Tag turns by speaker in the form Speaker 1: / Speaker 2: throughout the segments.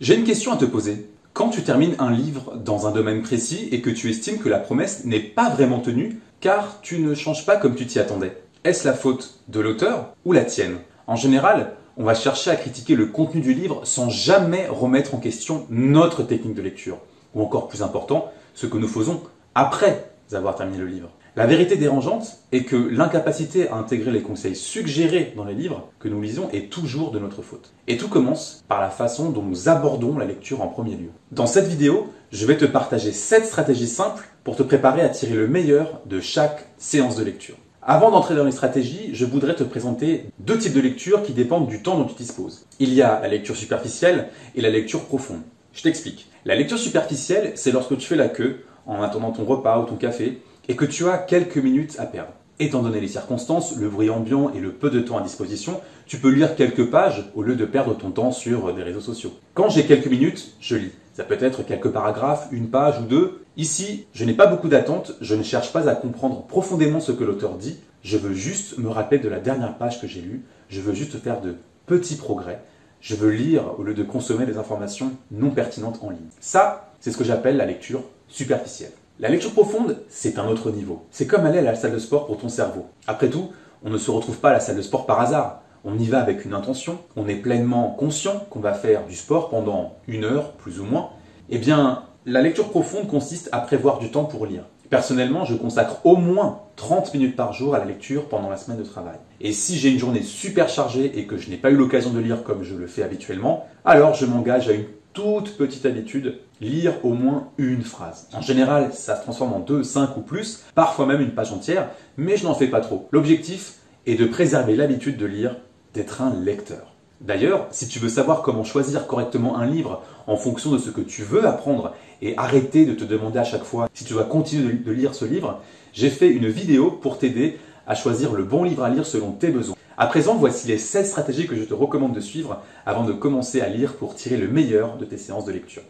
Speaker 1: J'ai une question à te poser. Quand tu termines un livre dans un domaine précis et que tu estimes que la promesse n'est pas vraiment tenue car tu ne changes pas comme tu t'y attendais, est-ce la faute de l'auteur ou la tienne? En général, on va chercher à critiquer le contenu du livre sans jamais remettre en question notre technique de lecture, ou encore plus important, ce que nous faisons après avoir terminé le livre. La vérité dérangeante est que l'incapacité à intégrer les conseils suggérés dans les livres que nous lisons est toujours de notre faute. Et tout commence par la façon dont nous abordons la lecture en premier lieu. Dans cette vidéo, je vais te partager 7 stratégies simples pour te préparer à tirer le meilleur de chaque séance de lecture. Avant d'entrer dans les stratégies, je voudrais te présenter 2 types de lecture qui dépendent du temps dont tu disposes. Il y a la lecture superficielle et la lecture profonde. Je t'explique. La lecture superficielle, c'est lorsque tu fais la queue en attendant ton repas ou ton café et que tu as quelques minutes à perdre. Étant donné les circonstances, le bruit ambiant et le peu de temps à disposition, tu peux lire quelques pages au lieu de perdre ton temps sur des réseaux sociaux. Quand j'ai quelques minutes, je lis. Ça peut être quelques paragraphes, une page ou 2. Ici, je n'ai pas beaucoup d'attente, je ne cherche pas à comprendre profondément ce que l'auteur dit, je veux juste me rappeler de la dernière page que j'ai lue, je veux juste faire de petits progrès, je veux lire au lieu de consommer des informations non pertinentes en ligne. Ça, c'est ce que j'appelle la lecture superficielle. La lecture profonde, c'est un autre niveau. C'est comme aller à la salle de sport pour ton cerveau. Après tout, on ne se retrouve pas à la salle de sport par hasard. On y va avec une intention, on est pleinement conscient qu'on va faire du sport pendant 1 heure, plus ou moins. Eh bien, la lecture profonde consiste à prévoir du temps pour lire. Personnellement, je consacre au moins 30 minutes par jour à la lecture pendant la semaine de travail. Et si j'ai une journée super chargée et que je n'ai pas eu l'occasion de lire comme je le fais habituellement, alors je m'engage à une toute petite habitude, lire au moins une phrase. En général, ça se transforme en 2, 5 ou plus, parfois même une page entière, mais je n'en fais pas trop. L'objectif est de préserver l'habitude de lire, d'être un lecteur. D'ailleurs, si tu veux savoir comment choisir correctement un livre en fonction de ce que tu veux apprendre et arrêter de te demander à chaque fois si tu dois continuer de lire ce livre, j'ai fait une vidéo pour t'aider à choisir le bon livre à lire selon tes besoins. À présent, voici les 7 stratégies que je te recommande de suivre avant de commencer à lire pour tirer le meilleur de tes séances de lecture.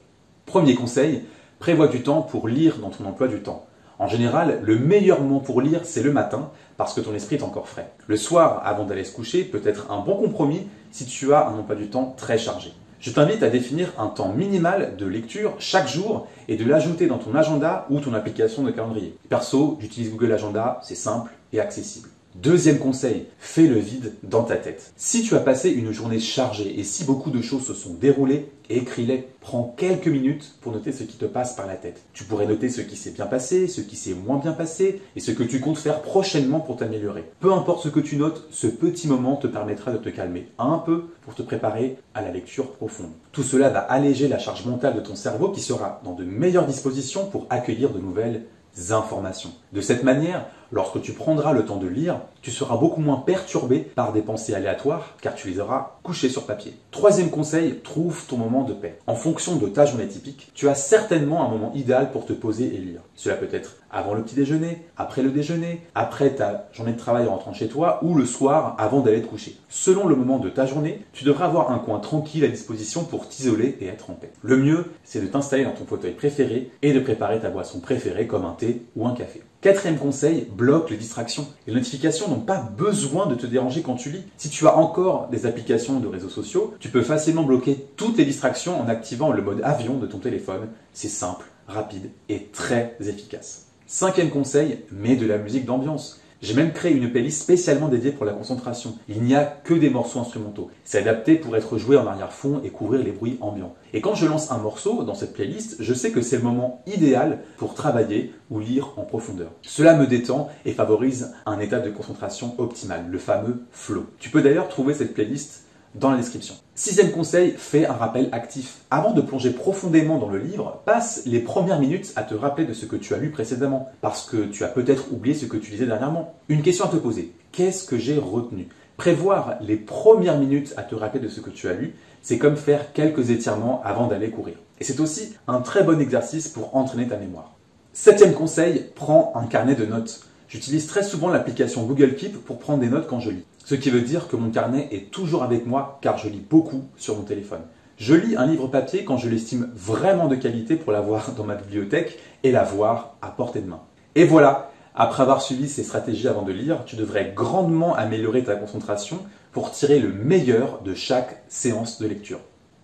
Speaker 1: Premier conseil, prévois du temps pour lire dans ton emploi du temps. En général, le meilleur moment pour lire, c'est le matin parce que ton esprit est encore frais. Le soir, avant d'aller se coucher, peut être un bon compromis si tu as un emploi du temps très chargé. Je t'invite à définir un temps minimal de lecture chaque jour et de l'ajouter dans ton agenda ou ton application de calendrier. Perso, j'utilise Google Agenda, c'est simple et accessible. Deuxième conseil, fais le vide dans ta tête. Si tu as passé une journée chargée et si beaucoup de choses se sont déroulées, écris-les. Prends quelques minutes pour noter ce qui te passe par la tête. Tu pourrais noter ce qui s'est bien passé, ce qui s'est moins bien passé et ce que tu comptes faire prochainement pour t'améliorer. Peu importe ce que tu notes, ce petit moment te permettra de te calmer un peu pour te préparer à la lecture profonde. Tout cela va alléger la charge mentale de ton cerveau qui sera dans de meilleures dispositions pour accueillir de nouvelles informations. De cette manière, lorsque tu prendras le temps de lire, tu seras beaucoup moins perturbé par des pensées aléatoires car tu les auras couchées sur papier. Troisième conseil, trouve ton moment de paix. En fonction de ta journée typique, tu as certainement un moment idéal pour te poser et lire. Cela peut être avant le petit déjeuner, après le déjeuner, après ta journée de travail en rentrant chez toi ou le soir avant d'aller te coucher. Selon le moment de ta journée, tu devrais avoir un coin tranquille à disposition pour t'isoler et être en paix. Le mieux, c'est de t'installer dans ton fauteuil préféré et de préparer ta boisson préférée comme un thé ou un café. Quatrième conseil, bloque les distractions. Les notifications n'ont pas besoin de te déranger quand tu lis. Si tu as encore des applications de réseaux sociaux, tu peux facilement bloquer toutes les distractions en activant le mode avion de ton téléphone. C'est simple, rapide et très efficace. Cinquième conseil, mets de la musique d'ambiance. J'ai même créé une playlist spécialement dédiée pour la concentration. Il n'y a que des morceaux instrumentaux. C'est adapté pour être joué en arrière-fond et couvrir les bruits ambiants. Et quand je lance un morceau dans cette playlist, je sais que c'est le moment idéal pour travailler ou lire en profondeur. Cela me détend et favorise un état de concentration optimal, le fameux flow. Tu peux d'ailleurs trouver cette playlist dans la description. Sixième conseil, fais un rappel actif. Avant de plonger profondément dans le livre, passe les premières minutes à te rappeler de ce que tu as lu précédemment, parce que tu as peut-être oublié ce que tu lisais dernièrement. Une question à te poser, qu'est-ce que j'ai retenu? Prévoir les premières minutes à te rappeler de ce que tu as lu, c'est comme faire quelques étirements avant d'aller courir. Et c'est aussi un très bon exercice pour entraîner ta mémoire. Septième conseil, prends un carnet de notes. J'utilise très souvent l'application Google Keep pour prendre des notes quand je lis. Ce qui veut dire que mon carnet est toujours avec moi car je lis beaucoup sur mon téléphone. Je lis un livre papier quand je l'estime vraiment de qualité pour l'avoir dans ma bibliothèque et l'avoir à portée de main. Et voilà, après avoir suivi ces stratégies avant de lire, tu devrais grandement améliorer ta concentration pour tirer le meilleur de chaque séance de lecture.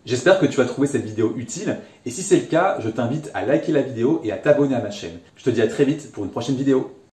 Speaker 1: J'espère que tu as trouvé cette vidéo utile et si c'est le cas, je t'invite à liker la vidéo et à t'abonner à ma chaîne. Je te dis à très vite pour une prochaine vidéo.